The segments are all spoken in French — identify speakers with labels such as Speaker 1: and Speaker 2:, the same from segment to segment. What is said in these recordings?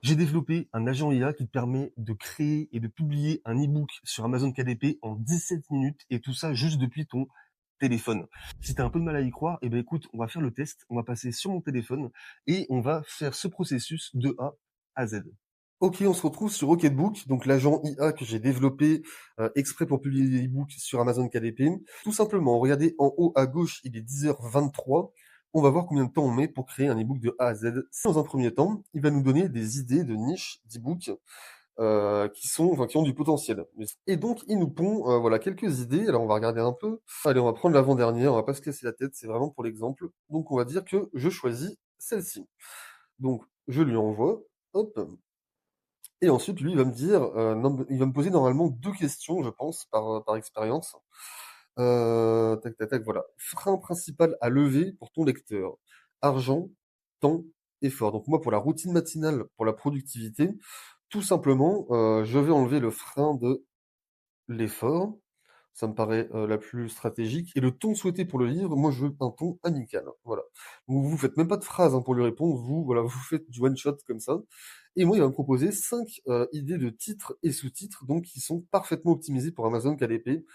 Speaker 1: J'ai développé un agent IA qui te permet de créer et de publier un e-book sur Amazon KDP en 17 minutes et tout ça juste depuis ton téléphone. Si tu as un peu de mal à y croire, eh ben écoute, on va faire le test, on va passer sur mon téléphone et on va faire ce processus de A à Z. OK, on se retrouve sur Rocketbook, donc l'agent IA que j'ai développé, exprès pour publier des e-books sur Amazon KDP. Tout simplement, regardez en haut à gauche, il est 10h23. On va voir combien de temps on met pour créer un e-book de A à Z. Dans un premier temps, il va nous donner des idées de niches d'e-book, qui ont du potentiel. Et donc il nous pond, voilà quelques idées. Alors on va regarder un peu. Allez, on va prendre l'avant-dernière, on va pas se casser la tête, c'est vraiment pour l'exemple. Donc on va dire que je choisis celle-ci. Donc je lui envoie, hop. Et ensuite, lui, il va me dire, il va me poser normalement 2 questions, je pense, par expérience. Tac, tac, tac, voilà. Frein principal à lever pour ton lecteur: argent, temps, effort. Donc moi, pour la routine matinale, pour la productivité, tout simplement, je vais enlever le frein de l'effort. Ça me paraît, la plus stratégique, et le ton souhaité pour le livre, moi je veux un ton amical, voilà. Donc vous faites même pas de phrase, hein, pour lui répondre, vous, voilà, vous faites du one shot comme ça, et moi il va me proposer 5 idées de titres et sous-titres, donc qui sont parfaitement optimisés pour Amazon KDP.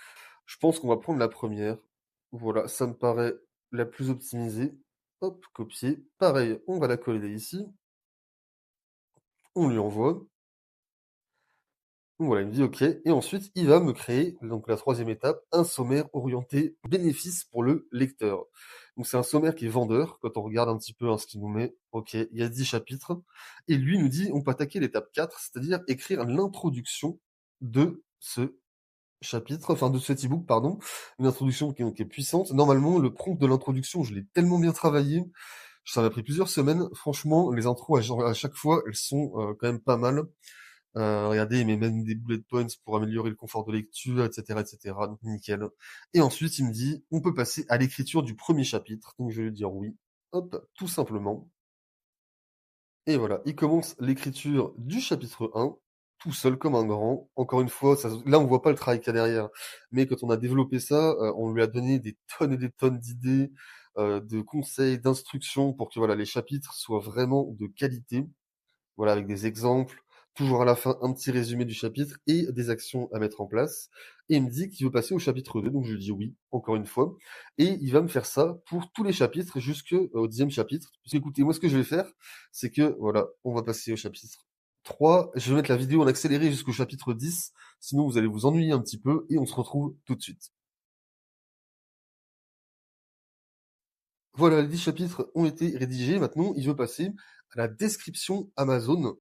Speaker 1: Je pense qu'on va prendre la première. Voilà, ça me paraît la plus optimisée. Hop, copier. Pareil, on va la coller ici, on lui envoie. Donc voilà, il me dit OK, et ensuite il va me créer, donc la troisième étape, un sommaire orienté bénéfice pour le lecteur. Donc c'est un sommaire qui est vendeur, quand on regarde un petit peu, hein, ce qu'il nous met. OK, il y a 10 chapitres, et lui nous dit on peut attaquer l'étape 4, c'est-à-dire écrire l'introduction de ce chapitre, enfin de cet e-book, pardon. Une introduction qui est puissante. Normalement, le prompt de l'introduction, je l'ai tellement bien travaillé, ça m'a pris plusieurs semaines. Franchement, les intros à chaque fois, elles sont quand même pas mal. Regardez, il met même des bullet points pour améliorer le confort de lecture, et cetera, donc nickel. Et ensuite, il me dit: «On peut passer à l'écriture du premier chapitre», donc je vais lui dire: «Oui». Hop, tout simplement, et voilà, il commence l'écriture du chapitre 1, tout seul comme un grand. Encore une fois, ça se là, on voit pas le travail qu'il y a derrière, mais quand on a développé ça, on lui a donné des tonnes et des tonnes d'idées, de conseils, d'instructions pour que, voilà, les chapitres soient vraiment de qualité. Voilà, avec des exemples, toujours à la fin un petit résumé du chapitre et des actions à mettre en place. Et il me dit qu'il veut passer au chapitre 2, donc je lui dis oui, encore une fois. Et il va me faire ça pour tous les chapitres jusqu'au 10e chapitre. Parce qu'écoutez, moi ce que je vais faire, c'est que voilà, on va passer au chapitre 3. Je vais mettre la vidéo en accéléré jusqu'au chapitre 10, sinon vous allez vous ennuyer un petit peu, et on se retrouve tout de suite. Voilà, les 10 chapitres ont été rédigés. Maintenant, il veut passer à la description Amazon